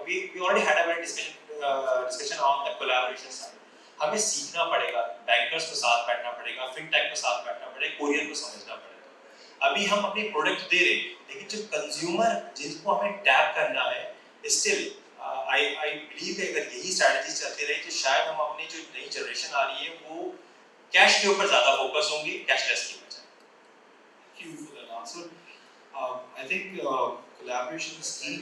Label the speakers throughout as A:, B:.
A: we already had a very discussion on the collaboration side. हमें सीखना पड़ेगा, bankers को साथ बैठना पड़ेगा, फिनटेक को साथ बैठना पड़ेगा, कोरियर को समझना पड़ेगा। अभी हम अपने प्रोडक्ट दे रहे, लेकिन जो कंज्यूमर जिनको हमें टैप करना है, स्टिल I believe कि अगर यही स्ट्रैटेजी चलती रही तो शायद हम अपनी जो नई जनरेशन आ रही है वो कैश के ऊपर ज़्यादा फोकस होंगे, कैशलेस की बजाय।
B: Thank you for that answer. I think collaboration is key,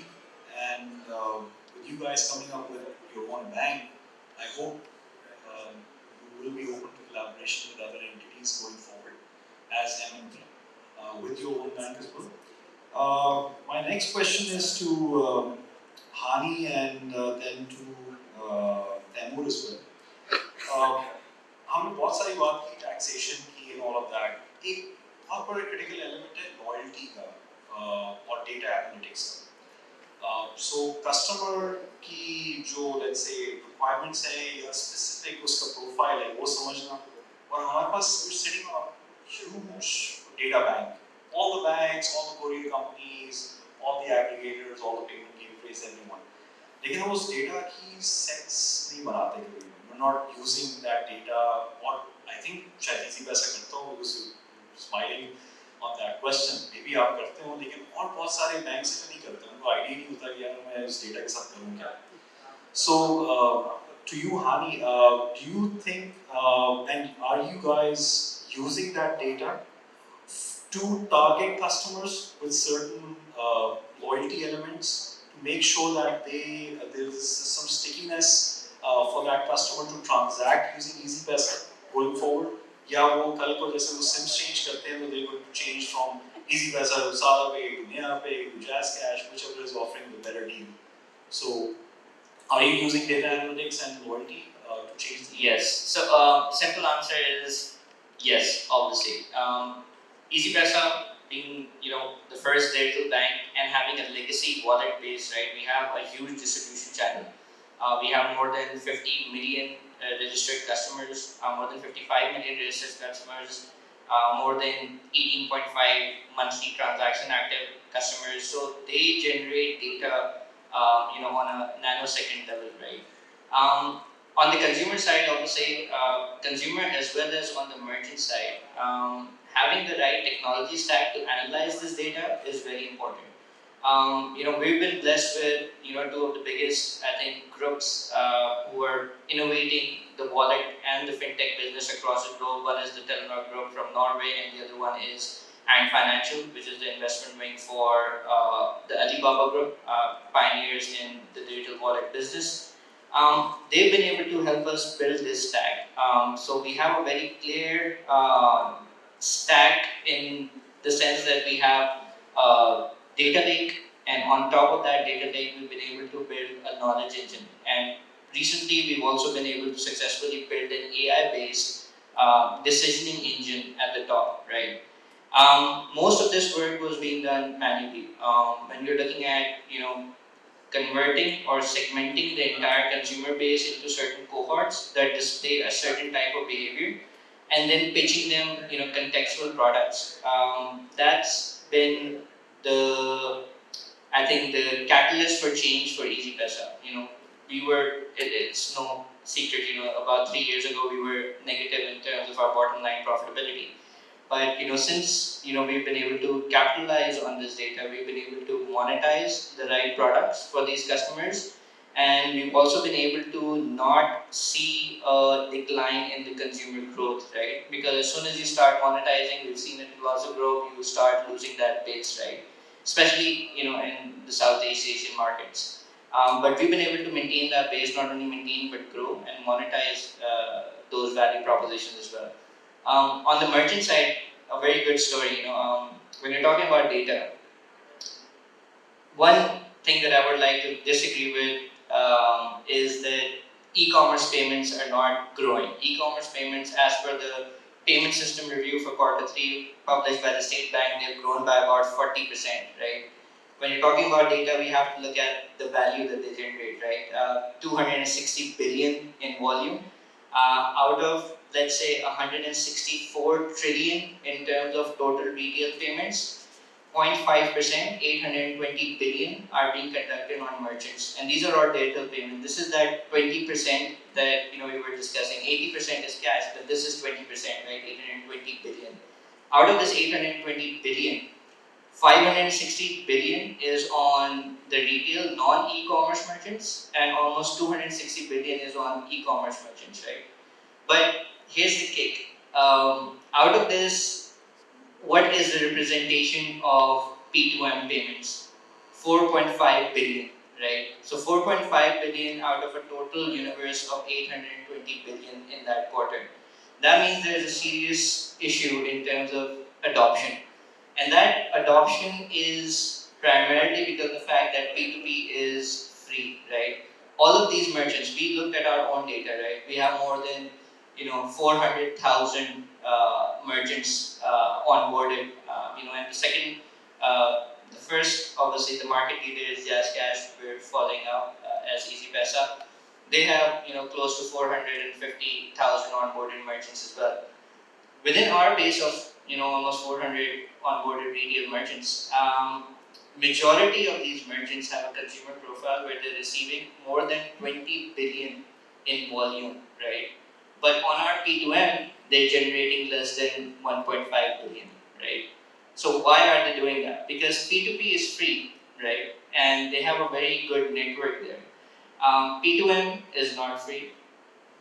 B: and with you guys coming up with your own bank, I hope you will be open to collaboration with other entities going forward as M&T with your own bank as well. My next question is to Hani and then to Taimur as well. हमने बहुत सारी बात की taxation की and all of that. एक बहुत बड़ा critical element है लॉयल्टी का और डेटा एनालिटिक्स का. So customer की जो let's say requirements है या specific उसका profile है वो समझना, और हमारे पास we're sitting on a huge data bank. All the banks, all the courier companies, all the aggregators, all the payment gateways, everyone. लेकिन हम उस डेटा की सेंस नहीं बनाते कभी. We're not using that data. और I think शायद Easypaisa करता हूँ because you're smiling on that question. Maybe आप करते हो, लेकिन और बहुत सारे बैंक से नहीं करते. उनको आइडिया नहीं होता कि यार मैं इस डेटा के साथ करूँ क्या. So to you, Hani, do you think and are you guys using that data to target customers with certain loyalty elements to make sure that there is some stickiness for that customer to transact using Easypaisa going forward? या वो कल को जैसे वो SIMs change करते हैं तो they would change from Easypaisa to Saad Pay to Naya Pay to Jazz Cash, whichever is offering the better deal. So, are you using data analytics and loyalty to change the?
C: Yes. So, simple answer is yes, obviously. Easypaisa being the first digital bank and having a legacy wallet base, right? We have a huge distribution channel. We have more than 50 million registered customers, more than 55 million registered customers, more than 18.5 monthly transaction active customers. So they generate data, on a nanosecond level, right? On the consumer side, obviously, consumer as well as on the merchant side, having the right technology stack to analyze this data is very important. We've been blessed with two of the biggest, I think, groups who are innovating the wallet and the fintech business across the globe. One is the Taimur Group from Norway, and the other one is Ant Financial, which is the investment wing for the Alibaba Group, pioneers in the digital wallet business. They've been able to help us build this stack. So we have a very clear stack in the sense that we have data lake, and on top of that data lake, we've been able to build a knowledge engine. And recently, we've also been able to successfully build an AI-based decisioning engine at the top, right? Most of this work was being done manually. When you're looking at, converting or segmenting the entire consumer base into certain cohorts that display a certain type of behavior, and then pitching them, contextual products. That's been I think the catalyst for change for Easypaisa. It's no secret, about 3 years ago we were negative in terms of our bottom line profitability. But since we've been able to capitalize on this data, we've been able to monetize the right products for these customers, and we've also been able to not see a decline in the consumer growth, right? Because as soon as you start monetizing, we've seen it in lots of growth, you start losing that base, right? Especially in the Southeast Asian markets. But we've been able to maintain that base, not only maintain but grow and monetize those value propositions as well. On the merchant side, a very good story. When you're talking about data, one thing that I would like to disagree with is that e-commerce payments are not growing. E-commerce payments, as per the payment system review for Q3 published by the State Bank, they've grown by about 40%, right? When you're talking about data, we have to look at the value that they generate, right? 260 billion in volume, out of, let's say, 164 trillion in terms of total retail payments. 0.5%, 820 billion are being conducted on merchants, and these are all digital payment. This is that 20% that we were discussing. 80% is cash, but this is 20%, right? 820 billion. Out of this 820 billion, 560 billion is on the retail non-e-commerce merchants, and almost 260 billion is on e-commerce merchants, right? But here's the kick. Out of this, what is the representation of P2M payments? 4.5 billion, right? So 4.5 billion out of a total universe of 820 billion in that quarter. That means there's a serious issue in terms of adoption. And that adoption is primarily because of the fact that P2P is free, right? All of these merchants, we looked at our own data, right? We have more than 400,000 merchants onboarded, and the first, obviously, the market leader is JazzCash. We're following up as Easypaisa. They have close to 450,000 onboarded merchants as well. Within our base of almost 400 onboarded retail merchants, majority of these merchants have a consumer profile where they're receiving more than 20 billion in volume, right? But on our P2M, they're generating less than 1.5 billion, right? So why are they doing that? Because P2P is free, right? And they have a very good network there. P2M is not free.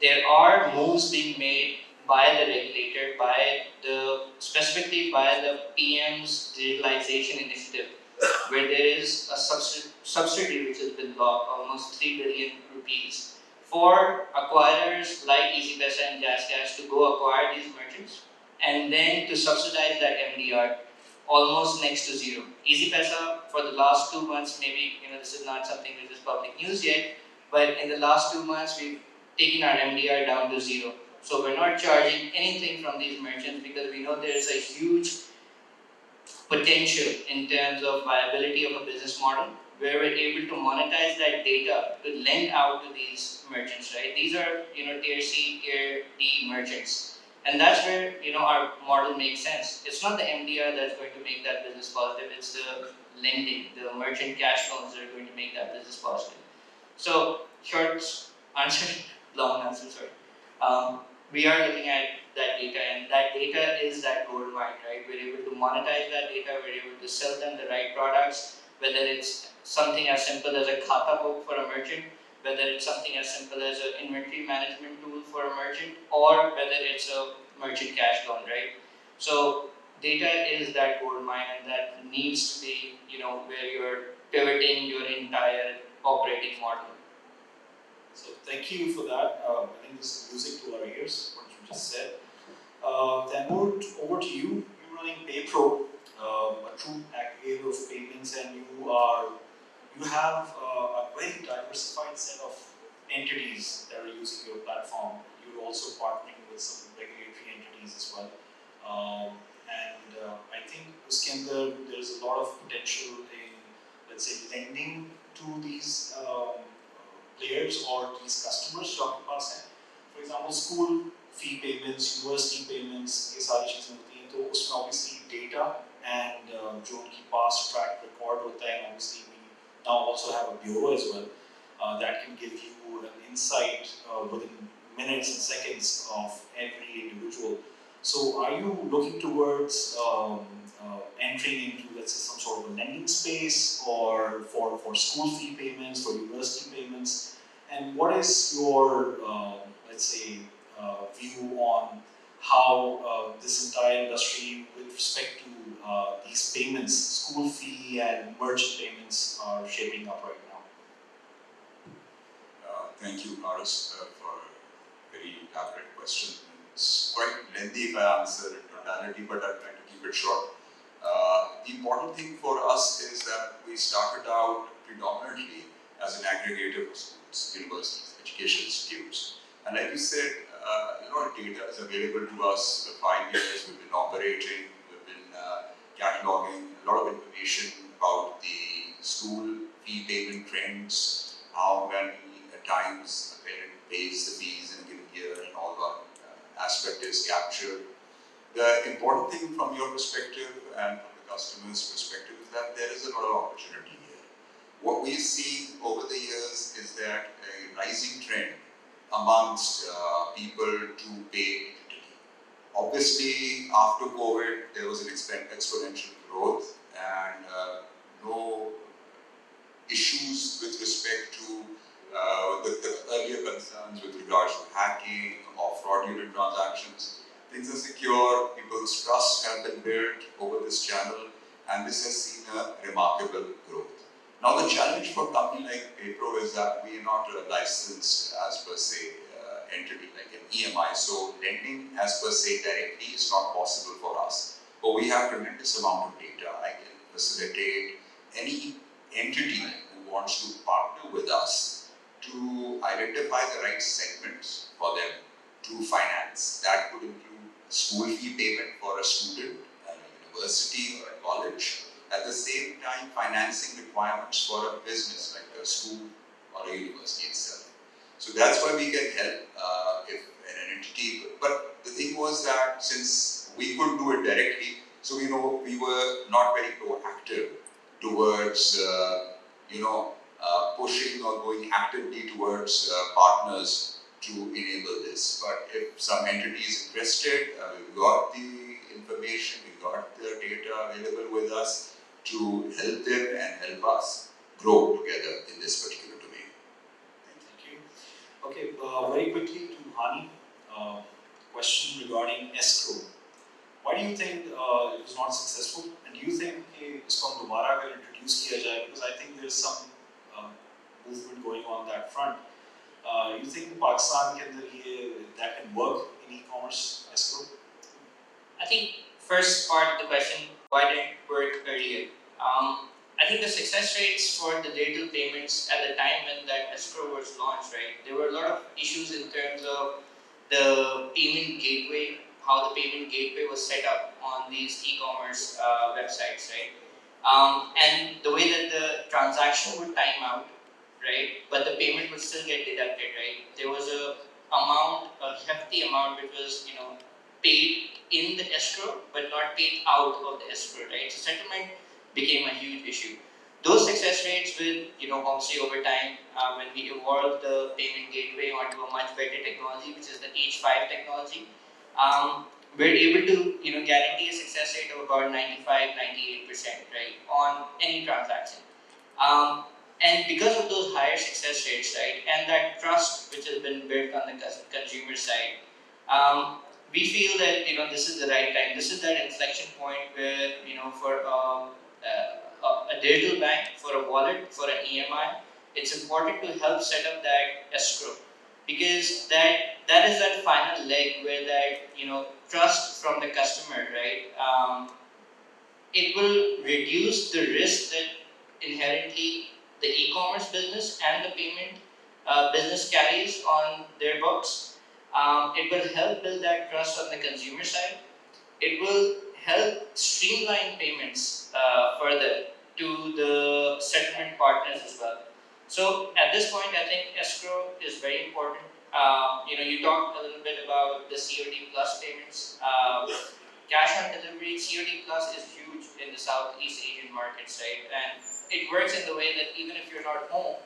C: There are moves being made by the regulator, specifically by the PM's digitalization initiative, where there is a subsidy which has been blocked, almost 3 billion rupees, for acquirers like Easypaisa and JazzCash to go acquire these merchants, and then to subsidize that MDR almost next to zero. Easypaisa, for the last 2 months, maybe this is not something which is public news yet, but in the last 2 months we've taken our MDR down to zero. So we're not charging anything from these merchants because we know there is a huge potential in terms of viability of a business model where we're able to monetize that data to lend out to these merchants, right? These are tier C, tier D merchants, and that's where our model makes sense. It's not the MDR that's going to make that business positive. It's the lending, the merchant cash loans that are going to make that business positive. So short answer, long answer, sorry. We are looking at that data, and that data is that gold mine, right? We're able to monetize that data, we're able to sell them the right products, whether it's something as simple as a khata book for a merchant, whether it's something as simple as an inventory management tool for a merchant, or whether it's a merchant cash loan, right? So data is that gold mine, and that needs to be, where you're pivoting your entire operating model.
B: So thank you for that. I think this is music to our ears, what you just said. Taimur, over to you. You're running PayPro, a true aggregator of payments, and you have a very diversified set of entities that are using your platform. You're also partnering with some regulatory entities as well. I think, Uskinder, there's a lot of potential in, let's say, lending to these players or these customers to pass. For example, school fee payments, university payments, ये सारी चीजें होती हैं, तो उसमें obviously data and जो उनकी past track record होता है, obviously we now also have a bureau as well that can give you an insight within minutes and seconds of every individual. So are you looking towards entering into, let's say, some sort of a lending space, or for school fee payments, for university payments? And what is your, let's say, view on how this entire industry with respect to these payments, school fee and merchant payments, are shaping up right now?
D: Thank you, Haris, for a very elaborate question. It's quite lengthy if I answer in totality, but I'll try to keep it short. The important thing for us is that we started out predominantly as an aggregator for schools, universities, educational institutes. And like you said, data is available to us for 5 years. We've been operating, we've been cataloging a lot of information about the school fee payment trends, how many times a parent pays the fees in a given year, and all that aspect is captured. The important thing from your perspective and from the the customer's perspective is that there is a lot of opportunity here. What we see over the years is that a rising trend amongst people to pay digitally. Obviously, after COVID, there was an exponential growth and no issues with respect to the earlier concerns with regards to hacking or fraudulent transactions. Things are secure, people's trust have been built over this channel, and this has seen a remarkable growth. Now the challenge for a company like PayPro is that we are not licensed as per se entity like an EMI, so lending as per se directly is not possible for us. But we have tremendous amount of data. I can facilitate any entity who wants to partner with us to identify the right segments for them to finance. That could include school fee payment for a student at a university or a college. At the same time, financing requirements for a business like a school or a university itself. So that's why we can help if an entity. But the thing was that since we couldn't do it directly, so we were not very proactive towards pushing or going actively towards partners to enable this. But if some entity is interested, we've got the information, we've got the data available with us to help them and help us grow together in this particular domain.
B: Thank you. Okay, very quickly to Hani, question regarding escrow. Why do you think it was not successful? And do you think इसको दोबारा अगर introduce किया जाए, because I think there's some movement going on that front. You think Pakistan के अंदर ये that can work in e-commerce escrow?
C: I think first part of the question, why didn't it work earlier? I think the success rates for the digital payments at the time when that escrow was launched, right? There were a lot of issues in terms of the payment gateway, how the payment gateway was set up on these e-commerce websites, right? And the way that the transaction would time out, right? But the payment would still get deducted, right? There was a hefty amount which was, paid in the escrow, but not paid out of the escrow, right? So settlement became a huge issue. Those success rates will, obviously over time, when we evolved the payment gateway onto a much better technology, which is the H5 technology, we're able to, guarantee a success rate of about 95-98%, right, on any transaction. And because of those higher success rates, right, and that trust which has been built on the consumer side, we feel that this is the right time. This is that inflection point where for a digital bank, for a wallet, for an EMI, it's important to help set up that escrow, because that is that final leg where that trust from the customer, right? It will reduce the risk that inherently the e-commerce business and the payment business carries on their books. It will help build that trust on the consumer side. It will help streamline payments further to the settlement partners as well. So at this point, I think escrow is very important. You talked a little bit about the COD plus payments. Cash on delivery, COD plus is huge in the Southeast Asian markets, right? And it works in the way that even if you're not home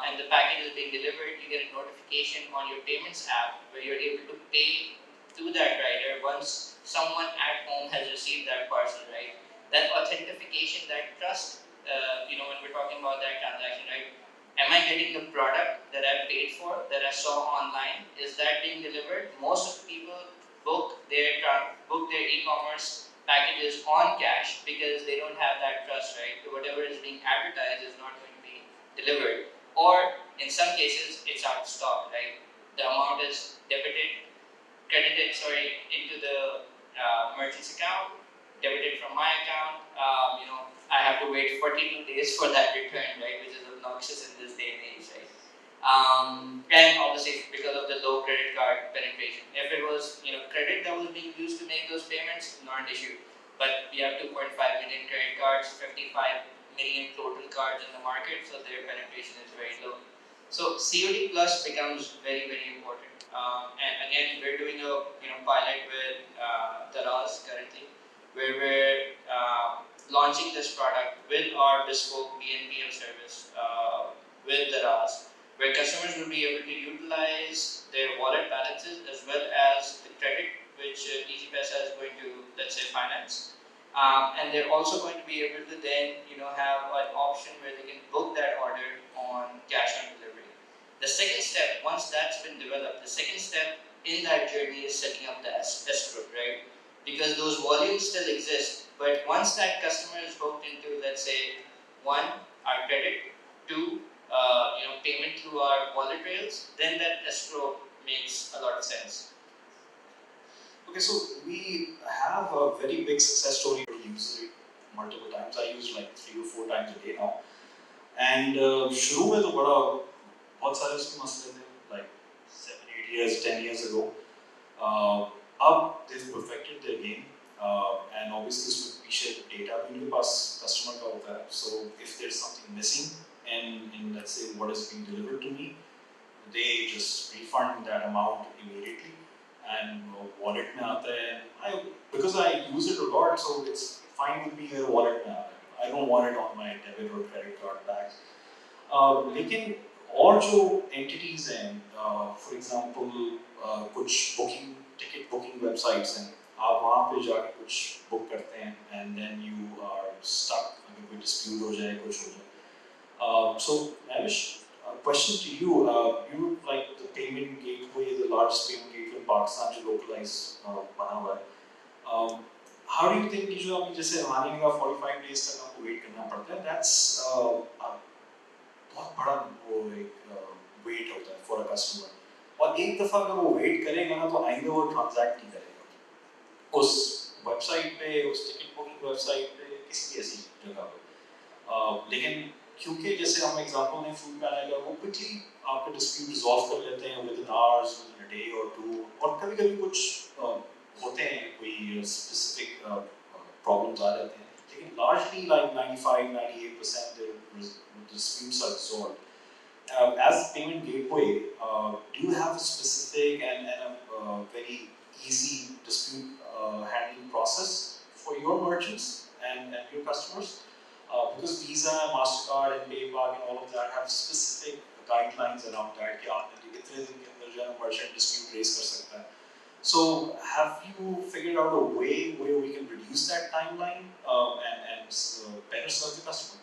C: and the package is being delivered, you get a notification on your payments app where you're able to pay to that rider once someone at home has received that parcel, right? That authentication, that trust, when we're talking about that transaction, right? Am I getting the product that I paid for, that I saw online? Is that being delivered? Most of the people book their e-commerce packages on cash because they don't have that trust, right? Whatever is being advertised is not going to be delivered. Or in some cases, it's out of stock, right? The amount is credited into the merchant's account, debited from my account. I have to wait 42 days for that return, right? Which is obnoxious in this day and age, right? And obviously because of the low credit card penetration. If it was credit that was being used to make those payments, not an issue. But we have 2.5 million credit cards, 55 million total cards in the market, so their penetration is very low. So COD plus becomes very, very important. And again, we're doing a pilot with Taraz currently, where we're launching this product with our bespoke BNPL service with the RAS, where customers will be able to utilize their wallet balances as well as the credit which Easypaisa is going to, let's say, finance. And they're also going to be able to then, have an option where they can book that order on cash on delivery. The second step, once that's been developed, the second step in that journey is setting up the escrow, right? Because those volumes still exist, but once that customer is hooked into, let's say, one, our credit, two, payment through our wallet rails, then that escrow makes a lot of sense.
B: Okay, so we have a very big success story. We use it multiple times. I use like 3 to 4 times a day now. And शुरू में तो बड़ा बहुत सारे उसके मसले थे, like 7, 8 years, 10 years ago. अब they've perfected their game, and obviously उसमें पीछे data भी उनके पास customer का होता है. So if there's something missing in let's say what is being delivered to me, they just refund that amount immediately. And wallet में आता है, because I use it a lot, so it's fine with me अगर wallet में आता है. I don't want it on my debit or credit card back. लेकिन और जो entities हैं, for example, कुछ ticket booking websites हैं, आप वहाँ पे जाके कुछ book करते हैं, and then you are stuck अगर कोई dispute हो जाए, कुछ हो जाए. So Mahwish, question to you. You like the payment gateway, the largest payment gateway in Pakistan, जो localized बना हुआ है. How do you think कि जो अभी जैसे हमारे का 45 days तक आपको wait करना पड़ता है, that's बहुत बड़ा वो एक wait होता है for a customer. और एक दफा अगर वो wait करेगा ना, तो आइंदा वो transact नहीं करेगा उस website पे, उस ticket booking website पे, किसी ऐसी जगह पे. लेकिन क्योंकि जैसे हम एग्जांपल ने फूड पैनल का, वो क्विकली आपका डिस्प्यूट रिजॉल्व कर लेते हैं with in hours, with in a day और टू. और कभी-कभी कुछ होते हैं कोई स्पेसिफिक प्रॉब्लम्स आ जाते हैं, लेकिन largely like 95-98% the disputes are resolved. As payment gateway, do you have a specific and a very easy dispute handling process for your merchants and your customers? Because Visa, MasterCard and PayPal and all of that have specific guidelines around that कि आप कितने दिन के अंदर जो है merchant dispute raise कर सकता है. So have you figured out a way where we can reduce that timeline and better serve the customer?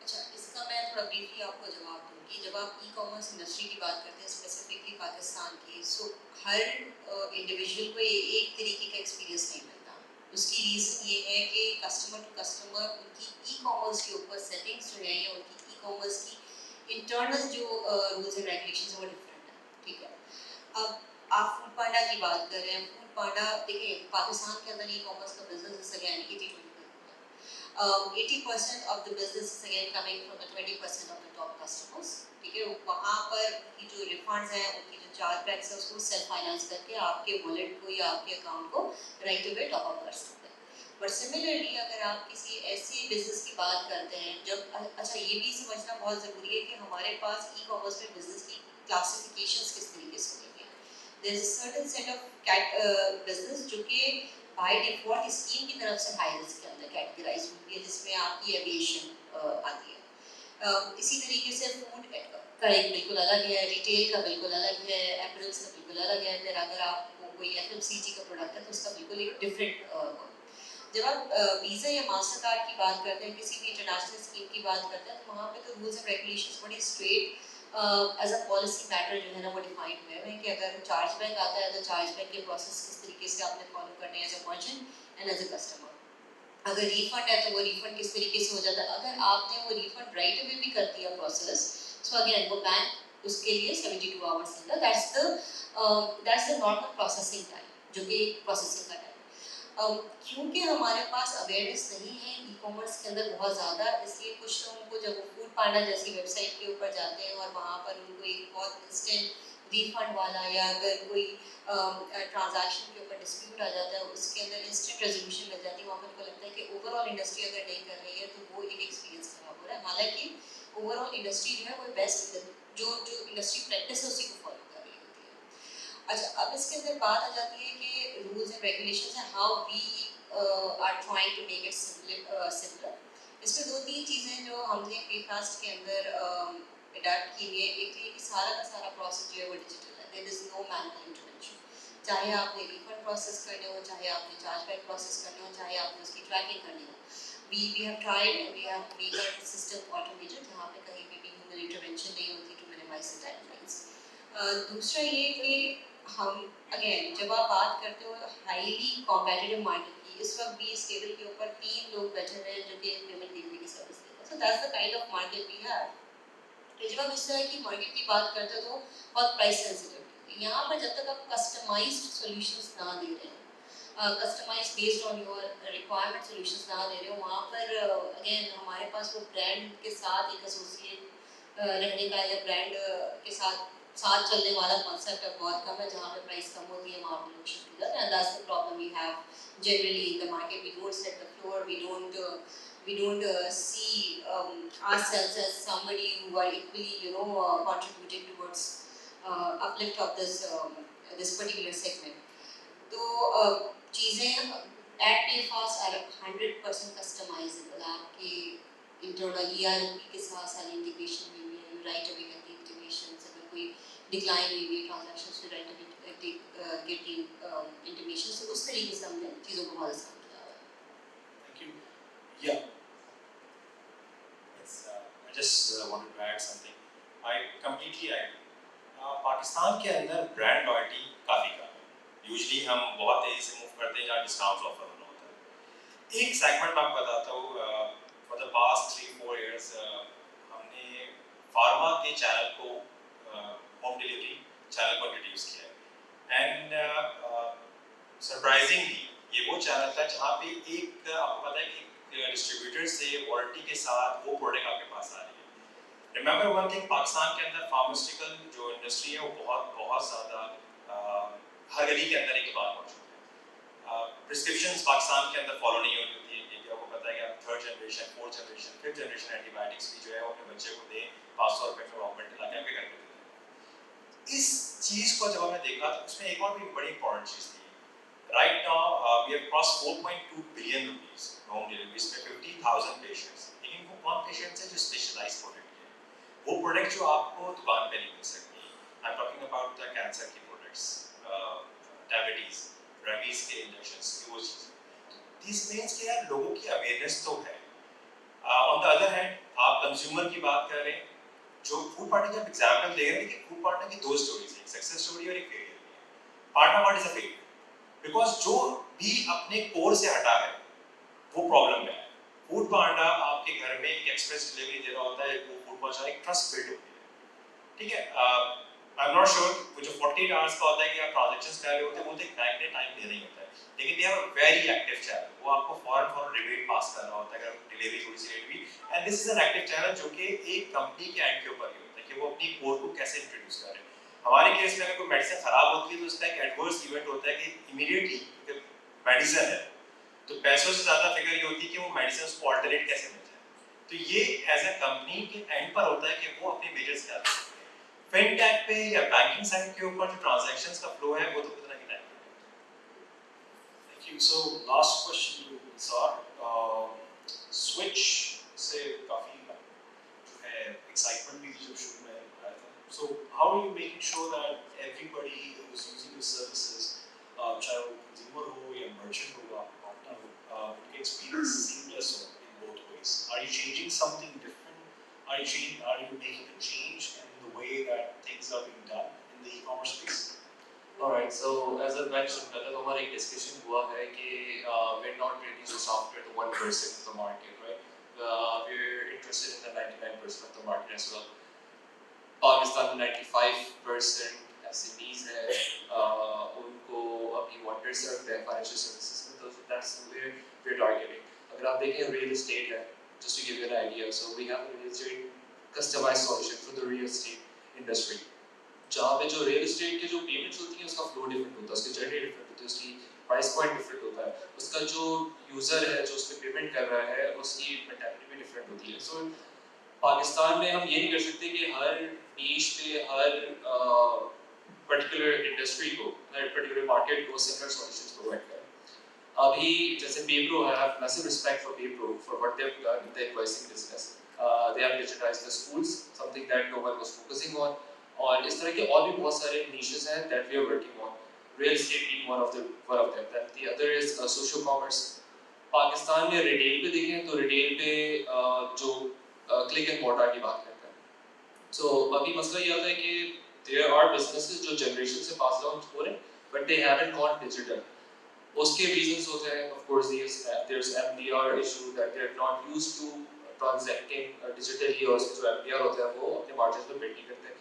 E: अच्छा, इसका मैं थोड़ा briefly आपको जवाब दूँ कि जब आप e-commerce इंडस्ट्री की बात करते हैं specifically पाकिस्तान की, so हर इंडिविजुअल को एक तरीके का एक्सपीरियंस नहीं मिलता. उसकी रीज़न ये है कि कस्टमर टू कस्टमर उनकी ई-कॉमर्स के ऊपर सेटिंग्स जो है या उनकी ई-कॉमर्स की इंटरनल जो रूल्स एंड रेगुलेशंस हैं वो डिफरेंट है. ठीक है, अब आप फूड पांडा की बात कर रहे हैं. फूड पांडा देखिए, पाकिस्तान के अंदर ई-कॉमर्स का business is again 80% of the business is again coming from the 20% of the top customers. ठीक है, वहाँ पर की जो रिफंड्स हैं, उनकी जो चार्ज बैक्स है, उसको सेल्फ फाइनेंस करके आपके वॉलेट को या आपके अकाउंट को राइट अवे टॉप अप कर सकते हैं. बट सिमिलरली अगर आप किसी ऐसे बिजनेस की बात करते हैं, जब अच्छा ये भी समझना बहुत ज़रूरी है कि हमारे पास ई-कॉमर्स में बिजनेस की क्लासिफिकेशंस किस तरीके से होती हैं. There is a certain set of business जो कि बाय डिफॉल्ट स्कीम की तरफ से हाई रिस्क के अंदर कैटेगराइज होती है, जिसमें आपकी एविएशन आती है. इसी तरीके से फूड का एक बिल्कुल अलग है, रिटेल का बिल्कुल अलग है, एपरल्स का बिल्कुल अलग है. फिर अगर आपको कोई एफएमसीजी का प्रोडक्ट है तो उसका बिल्कुल एक डिफरेंट. जब आप वीज़ा या मास्टर कार्ड की बात करते हैं, किसी भी इंटरनेशनल स्कीम की बात करते हैं, तो वहाँ पे तो रूल्स एंड रेगुलेशंस बड़े straight as a policy matter जो है ना वो डिफाइंड हुए हैं कि अगर चार्ज बैक आता है तो चार्ज बैक के प्रोसेस किस तरीके से आपने फॉलो करने as a merchant and as a customer. अगर रिफंड है तो वो रिफंड किस तरीके से हो जाता है. अगर आपने वो रिफंड राइट अवे भी कर दिया प्रोसेस, सो अगेन वो बैंक उसके लिए 72 आवर्स लेगा. That's the normal processing time, जो कि प्रोसेसिंग का टाइम. क्योंकि हमारे पास अवेयरनेस नहीं है ई-कॉमर्स के अंदर बहुत ज़्यादा, इसलिए कुछ लोगों को जब वो फूड पांडा जैसी वेबसाइट के ऊपर जाते हैं और वहाँ पर उनको एक बहुत इंस्टेंट रिफंड वाला या अगर कोई ट्रांजैक्शन के ऊपर डिस्प्यूट आ जाता है, उसके अंदर इंस्टेंट रेजोल्यूशन मिल जाती है, वहाँ पर उनको लगता है कि ओवरऑल इंडस्ट्री अगर नहीं कर रही है तो वो एक एक्सपीरियंस खराब हो रहा है. हालांकि ओवरऑल इंडस्ट्री जो है वो बेस्ट जो इंडस्ट्री प्रैक्टिस है उसी को फॉलो कर रही होती है. अच्छा, अब इसके अंदर बात आ जाती है कि रूल्स एंड रेगुलेशंस हैं, how we are trying to make it simpler. इसमें दो तीन चीज़ें जो हमने PayFast के अंदर अडैप्ट की हुई है, एक ये कि सारा का सारा प्रोसेस जो है वो डिजिटल है, there is no manual intervention. चाहे आपने रिफंड प्रोसेस करने हो, चाहे आपने चार्जबैक प्रोसेस करने हो, चाहे आपने उसकी ट्रैकिंग करनी हो, we have tried and we have made our system automated जहाँ पे कहीं पे भी human intervention नहीं होती to minimize the timelines। दूसरा ये कि हम अगेन जब आप बात करते हो हाईली कॉम्पिटिटिव मार्केट की, इस वक्त भी इस टेबल के ऊपर 3 लोग बैठे हुए हैं जो कि पेमेंट गेटवे की सर्विस देते हैं। So that's the kind of market we have. तो जब हम इस तरह की मार्केट की बात करते हैं तो बहुत प्राइस सेंसिटिव। यहाँ पर जब तक आप कस्टमाइज्ड सॉल्यूशंस ना दे रहे हैं, customize based on your requirement solutions ना दे रहे हो, वहाँ पर अगेन हमारे पास वो ब्रांड के साथ एक एसोसिएट रहने का या ब्रांड के साथ चलने वाला कॉन्सेप्ट अब बहुत कम है। जहाँ पे प्राइस कम होती है वहाँ पे लोग शिफ्ट हो जाते हैं, and that's the problem we have generally in the market. We don't set the floor, we don't see ourselves as somebody who are equally contributing towards uplift of this particular segment. तो चीज़ें at PayFast are 100% customizable। आपके internal ERP के साथ सारी integration हुई हुई है, right away करती इंटीग्रेशन, अगर कोई डिक्लाइन हुई हुई ट्रांजैक्शंस से राइट अवे गेट इंटीग्रेशन, तो उस तरीके से हमने चीज़ों को बहुत आसान किया हुआ है।
B: Thank you. Yeah.
A: I just wanted to add something. I completely agree. Pakistan के अंदर ब्रांड लॉयल्टी काफ़ी कम है। यूजली हम बहुत तेज़ी से मूव करते हैं जहाँ डिस्काउंट ऑफर होना होता है। एक सेगमेंट मैं आपको बताता हूँ, फॉर द पास्ट 3-4 इयर्स हमने फार्मा के चैनल को होम डिलीवरी चैनल को इंट्रोड्यूस किया है, एंड सरप्राइजिंगली ये वो चैनल था जहाँ पे एक आपको पता है कि डिस्ट्रीब्यूटर से वारंटी के साथ वो प्रोडक्ट आपके पास आ रही है। रिमेंबर वन थिंग, पाकिस्तान के अंदर फार्मास्यूटिकल जो इंडस्ट्री है वो बहुत ज़्यादा हर गली के अंदर एक दुकान मौजूद है। प्रिस्क्रिप्शंस पाकिस्तान के अंदर फॉलो नहीं होती है, क्योंकि आपको पता है कि आप 3rd generation 4th generation 5th generation antibiotics भी जो है वो अपने बच्चे को दें 500 रुपये में गवर्नमेंट लगा के कर देते हैं। इस चीज़ को जब हमने देखा तो उसमें एक और भी बड़ी इंपॉर्टेंट चीज़ थी। Right now, we have crossed 4.2 billion rupees home deliveries में 50,000 patients। लेकिन वो कौन पेशेंट्स हैं जो स्पेशलाइज्ड प्रोडक्ट है, वो प्रोडक्ट जो आपको दुकान पे नहीं मिल सकती। I am talking about the cancer की प्रोडक्ट्स, डायबिटीज, रेबीज के इंजेक्शंस, वो चीज़। दिस मीन्स कि यार लोगों की अवेयरनेस तो है। ऑन द अदर हैंड आप कंज्यूमर की बात कर रहे हैं, जो फूड पार्टनर जब एग्जाम्पल दे रहे हैं, लेकिन फूड पार्टनर की 2 स्टोरीज हैं, एक सक्सेस स्टोरी और एक फेलियर की। Partner what is a failure? Because जो भी अपने कोर से हटा है वो प्रॉब्लम में है। फूड पांडा आपके घर में एक एक्सप्रेस डिलीवरी दे रहा होता है, वो फूड पहुंचा एक ट्रस्ट बिल्ड होती है, ठीक है। आई एम नॉट श्योर वो जो 48 आवर्स का होता है कि आप ट्रांजैक्शंस कर रहे होते हैं, वो तो एक बैंक ने टाइम देना ही होता है, लेकिन they have a very active channel, वो आपको फॉरन रिबेट पास कर रहा होता है अगर डिलीवरी थोड़ी सी लेट हुई। And this is an active channel जो कि एक कंपनी के एंड के ऊपर ही होता है कि वो अपनी कोर को कैसे इंट्रोड्यूस कर रहे हैं। हमारे केस में अगर कोई मेडिसिन खराब होती है तो उसका एक एडवर्स इवेंट होता है कि इमीडिएटली मेडिसिन है तो पैसों से ज़्यादा फिक्र ये होती है कि वो मेडिसिन को ऑल्टरनेट कैसे मिल जाए। तो ये एज ए कंपनी के एंड पर होता है कि वो अपने मेजर्स क्या लेते हैं। फिनटेक पे या बैंकिंग साइड के ऊपर जो ट्रांजैक्शंस का फ्लो है वो तो उतना ही time.
B: Thank you. So last question to Nisar. Switch से काफी जो है excitement भी जब शुरू में आया था. So how are you making sure that everybody who's using your services, चाहे वो consumer हो या merchant हो या partner हो, उनके experience seamless हो in both ways? Are you changing something different? Are you making a change in the way that things are being done in the e-commerce space?
F: Alright, so as I mentioned, पहले तो हमारा एक discussion हुआ है कि we're not really just after the 1% of the market, right? We're interested in the 99% of the market as well. Pakistan में 95% SMEs है, उनको अभी water served है financial services में, तो that's where we're targeting. अगर आप देखें real estate है, just to give you an idea, so we have a real estate customized solution for the real estate industry. जहाँ पे जो रियल एस्टेट के जो पेमेंट्स होती हैं उसका फ्लो डिफरेंट होता है, उसकी जर्नी डिफरेंट होती है, उसकी प्राइस पॉइंट डिफरेंट होता है, उसका जो यूज़र है जो उस पर पेमेंट कर रहा है उसकी मेंटालिटी भी डिफरेंट होती है। सो पाकिस्तान में हम ये नहीं कर सकते कि हर नीश पे हर पर्टिकुलर इंडस्ट्री को, हर पर्टिकुलर मार्केट को सिमिलर सॉल्यूशंस प्रोवाइड करें। अभी जैसे PayPro, I have massive respect for PayPro for what they've done in the invoicing business. They have digitized the schools, something that no one was focusing on. और इस तरह के और भी बहुत सारे niches हैं that we are working on. Real estate being one of them. Then the other is social commerce. Pakistan में रिटेल पे देखें तो रिटेल पे जो क्लिक एंड मोर्टार की बात करते हैं. So अभी मसला ये आता है कि there are businesses जो generation से pass down हो रहे हैं, but they haven't gone digital. उसके reasons होते हैं, of course there's MDR issue that they're not used to transacting digitally, और उसमें जो MDR होता है वो अपने margins पे build नहीं करते.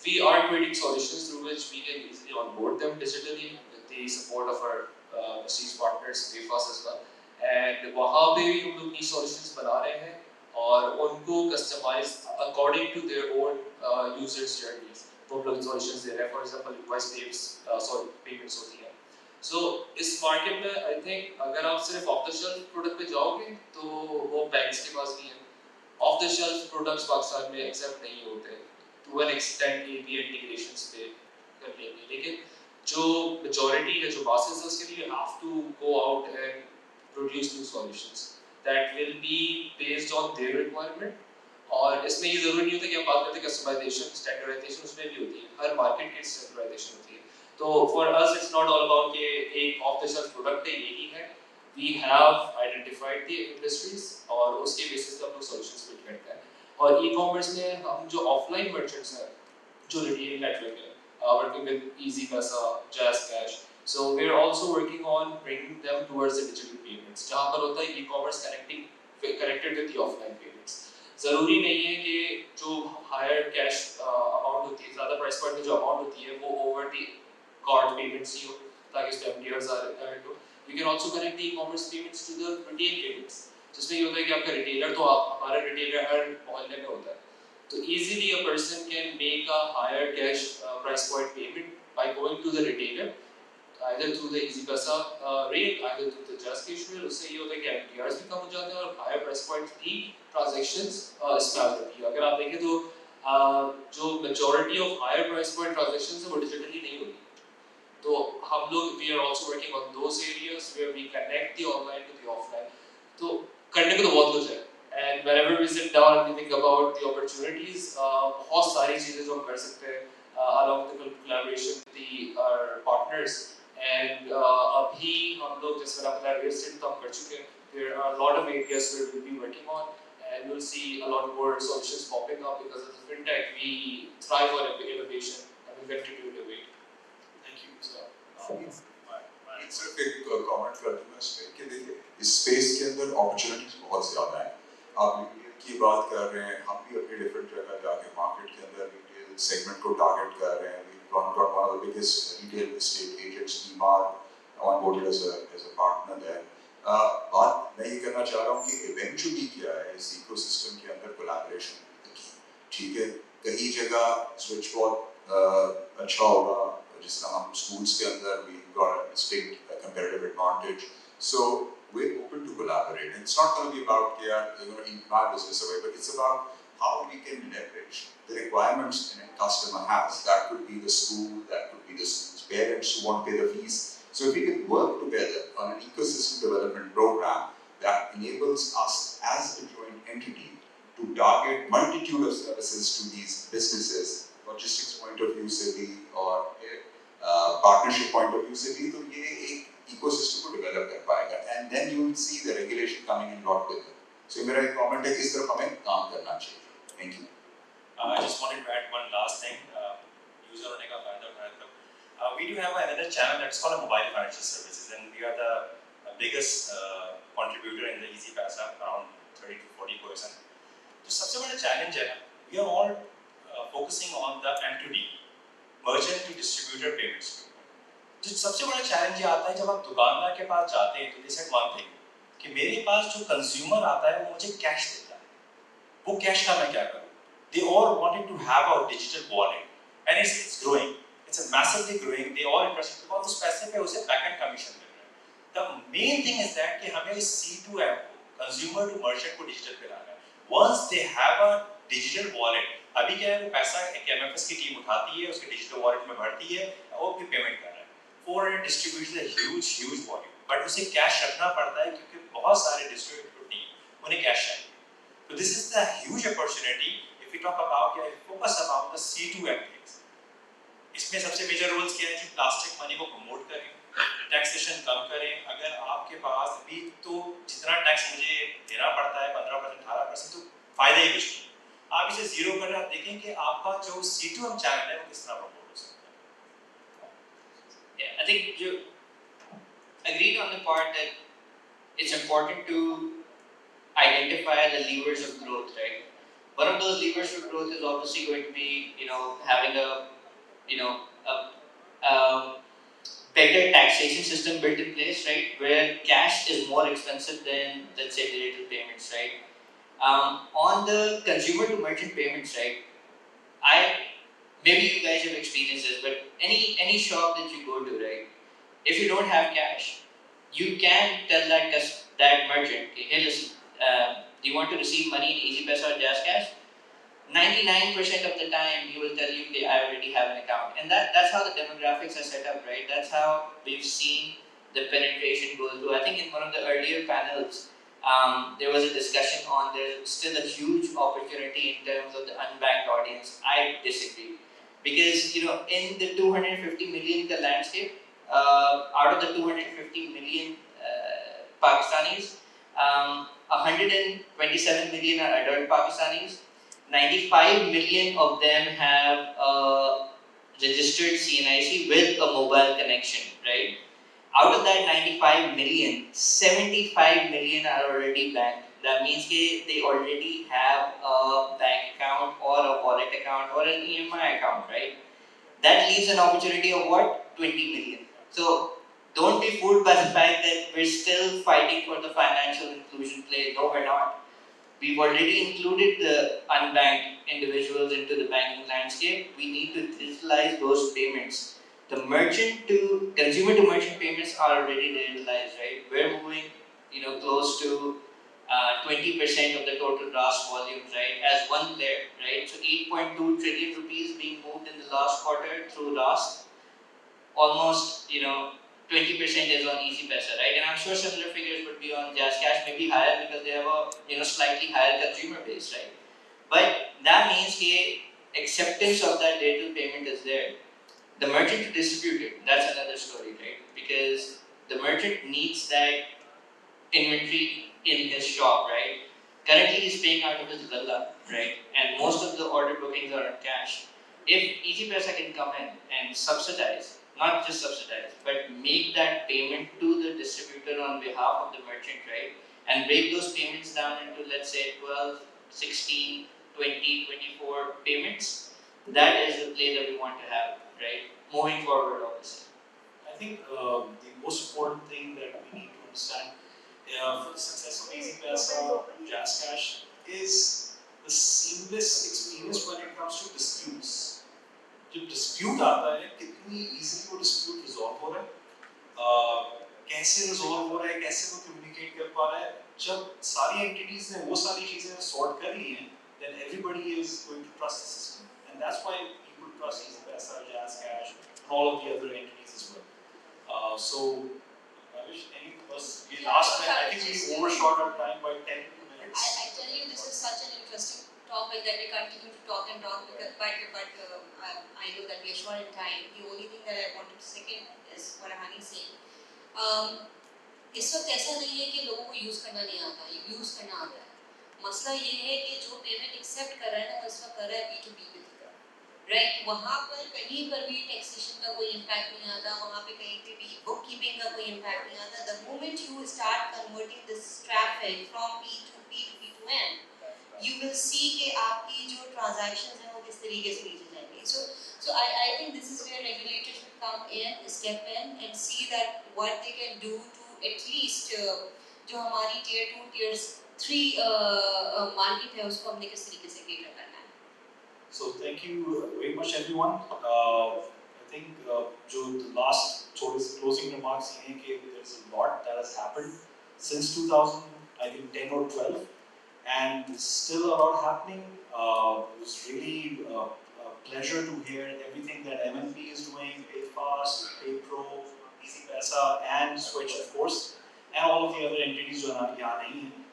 F: We are creating solutions through which we can easily onboard them digitally with the support of our overseas partners, PayFast as well. And वहाँ पे भी हम लोग नई solutions बना रहे हैं और उनको customize according to their own users journeys. वो हम लोग solutions दे रहे हैं. For example, invoice payments होती है. So इस market में I think अगर आप सिर्फ off the shelf product पे जाओगे तो वो banks के पास भी हैं. Off the shelf products Pakistan में accept नहीं होते. To an extent API integrations पे कर लेंगे, लेकिन जो majority है, जो masses है, उसके लिए you have to go out and produce new solutions that will be based on their requirement. और इसमें ये ज़रूरी नहीं होता कि हम बात करते हैं customization, standardization उसमें भी होती है, हर market की standardization होती है. तो for us it's not all about कि एक off the shelf product है यही है. We have identified the industries और उसके basis पे हम लोग solutions build करते हैं. और e-commerce में हम जो offline merchants हैं, जो retail network है, working with Easypaisa, JazzCash, so we're also working on bringing them towards the digital payments. जहाँ पर होता है e-commerce connected with the offline payments. ज़रूरी नहीं है कि जो higher cash amount होती है, ज़्यादा price point में जो amount होती है, वो over the card payments ही हो, ताकि उसके MDRs आ हो. You can also connect the e-commerce payments to the retail payments. जिसमें ये होता है कि आपका retailer तो हमारा retailer हर मोहल्ले में होता है. तो easily a person can make a higher cash price point payment by going to the retailer, either through the Easypaisa rate, either through the JazzCash rate. उससे ये होता है कि MDRs भी कम हो जाते हैं और higher price point की transactions इसमें आ जाती है. अगर आप देखें तो जो majority of higher price point transactions है वो digitally नहीं होती. तो हम लोग we are also working on those areas where we connect the online to the offline. तो करने को तो बहुत कुछ है. And whenever we sit down and we think about the opportunities, बहुत सारी चीजें जो हम कर सकते हैं along with the collaboration with our partners. And अभी हम लोग जैसे मैंने बताया real estate तो हम कर चुके हैं. There are a lot of areas where we'll be working on, and you'll see a lot more solutions popping up because as a fintech we thrive on innovation and we continue to innovate. Thank you.
D: सिर्फ एक comment कर दूं मैं इसमें कि देखिए इस space के अंदर अपॉर्चुनिटीज बहुत ज़्यादा हैं. आप रिटेल की बात कर रहे हैं, हम भी अपनी डिफरेंट जगह जाके मार्केट के अंदर रिटेल सेगमेंट को टारगेट कर रहे हैं. We got one of the biggest retail estate agents, onboarded as a partner there. बात मैं ये करना चाह रहा हूँ कि इवेंचुअली क्या है इस इकोसिस्टम के अंदर कोलैबोरेशन. ठीक है, कहीं जगह स्विच बहुत अच्छा होगा, जिस तरह हम schools के अंदर we got a distinct competitive advantage. So we're open to collaborate. And it's not going to be about they're going to eat my business away, but it's about how we can leverage the requirements a customer has. That could be the school, that could be the school's parents who want to pay the fees. So if we can work together on an ecosystem development program that enables us as a joint entity to target multitude of services to these businesses, logistics point of view से भी और partnership point of view से भी, तो ये एक ecosystem को develop कर पाएगा. And then you will see the regulation coming in lot quicker. So मेरा एक comment है कि इस तरफ हमें काम करना चाहिए. Thank you.
A: I just wanted to add one last thing. User होने का फायदा उठाया तब. We do have another channel that's called mobile financial services, and we are the biggest contributor in the Easypaisa, around 30 to 40%. तो सबसे बड़ा challenge है, we are all focusing on the M2D, merchant to distributor payments. जो सबसे बड़ा challenge ये आता है जब आप दुकानदार के पास जाते हैं तो they said one thing कि मेरे पास जो consumer आता है वो मुझे cash देता है. वो cash का मैं क्या करूँ? They all wanted to have a digital wallet, and it's growing. It's a massively growing. They all interested because उस पैसे पे उसे backend commission मिल रहा है. The main thing is that कि हमें इस C2M को consumer to merchant को digital पे लाना है. Once they have a digital wallet, अभी क्या है वो पैसा एक MFS की टीम उठाती है, उसके digital wallet में भरती है और फिर पेमेंट कर रहा है. For a distributor, a huge volume. But उसे कैश रखना पड़ता है क्योंकि बहुत सारे डिस्ट्रीब्यूटर टीम उन्हें कैश चाहिए. So this is the huge opportunity if we talk about या focus about the C2 activities. इसमें सबसे मेजर रोल्स क्या है जो प्लास्टिक मनी को प्रमोट करें, टैक्सेशन कम करें. अगर आपके पास अभी तो जितना टैक्स मुझे देना पड़ता है 15% 18% तो फायदा ही कुछ नहीं. आप इसे जीरो कर रहे हैं, देखें कि आपका जो C2M चैनल है वो किस तरह प्रमोट हो सकता है.
C: Yeah, I think you agreed on the part that it's important to identify the levers of growth, right? One of those levers for growth is obviously going to be, having a better taxation system built in place, right? Where cash is more expensive than, let's say, digital payments, right? On the consumer to merchant payments, right? Maybe you guys have experienced this, but any shop that you go to, right? If you don't have cash, you can tell that merchant, hey, listen, do you want to receive money in Easypaisa or Jazz Cash? 99% of the time, he will tell you, okay, I already have an account. And that's how the demographics are set up, right? That's how we've seen the penetration go through. I think in one of the earlier panels, there was a discussion on there's still a huge opportunity in terms of the unbanked audience. I disagree. Because, in the 250 million landscape, out of the 250 million Pakistanis, 127 million are adult Pakistanis. 95 million of them have registered CNIC with a mobile connection, right? Out of that 95 million, 75 million are already banked. That means they already have a bank account or a wallet account or an EMI account, right? That leaves an opportunity of what? 20 million. So don't be fooled by the fact that we're still fighting for the financial inclusion play. No, we're not. We've already included the unbanked individuals into the banking landscape. We need to digitalize those payments. The consumer to merchant payments are already digitalized, right? We're moving, close to 20% of the total gross volumes, right? As one player, right? So 8.2 trillion rupees being moved in the last quarter through RAS. Almost, 20% is on Easypaisa, right? And I'm sure similar figures would be on Jazz Cash, maybe higher because they have a slightly higher consumer base, right? But that means the acceptance of that digital payment is there. The merchant to distribute it, that's another story, right? Because the merchant needs that inventory in his shop, right? Currently he's paying out of his galla, right? And most of the order bookings are in cash. If Easypaisa can come in and subsidize, not just subsidize, but make that payment to the distributor on behalf of the merchant, right? And break those payments down into, let's say, 12, 16, 20, 24 payments, that is the play that we want to have, right? Moving forward, obviously.
B: I think the most important thing that we need to understand for the success of Easypaisa, Jazz Cash, is the seamless experience when it comes to disputes. जब dispute आता है, कितनी easily वो dispute resolve हो रहा है, कैसे resolve हो रहा है, कैसे वो communicate कर पा रहा है, जब सारी entities ने वो सारी चीजें sort कर ली हैं, then everybody is going to trust the system, and that's why people trust Easypaisa, Jazz Cash, and all of the other entities as well. So, Mahwish, any first last time I think we overshot our time by 10 minutes.
E: I tell you, this is such an interesting topic that we continue to talk and talk because, but I know that we are short in time. The only thing that I wanted to second is what Hani is saying. इस वक्त ऐसा नहीं है कि लोगों को use करना नहीं आता, यूज़ करना आता है. मसला ये है कि जो पेमेंट एक्सेप्ट कर रहा है ना, वो इस वक्त कर रहा है B2B की तरह, राइट? वहाँ पर कहीं पर भी टैक्सेशन का कोई इम्पैक्ट नहीं आता, वहाँ पे कहीं पे भी बुक कीपिंग का कोई इम्पैक्ट नहीं आता. The moment you start converting this traffic from P2P to P2M, you will see कि आपकी जो transactions हैं वो किस तरीके से नीचे जाएंगी. So I think this is where regulators should come in, step in, and see that what they can do to at least जो हमारी tier 2, tier 3 market है उसको हमने किस तरीके से cater करना है.
B: So thank you very much everyone. I think जो the last थोड़े से closing remarks ये हैं कि there is a lot that has happened since 2010 or 12. And still a lot happening. It was really a pleasure to hear everything that MNP is doing, PayFast, PayPro, Easypaisa and Switch, of course, and all of the other entities जो यहाँ नहीं हैं.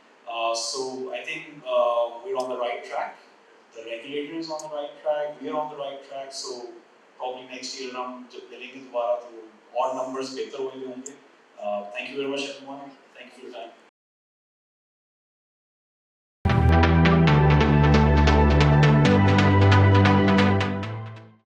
B: So I think we're on the right track. The regulator is on the right track. We are on the right track. So probably next year हम जब मिलेंगे दोबारा तो और numbers बेहतर होंगे. Thank you very much everyone. Thank you for your time.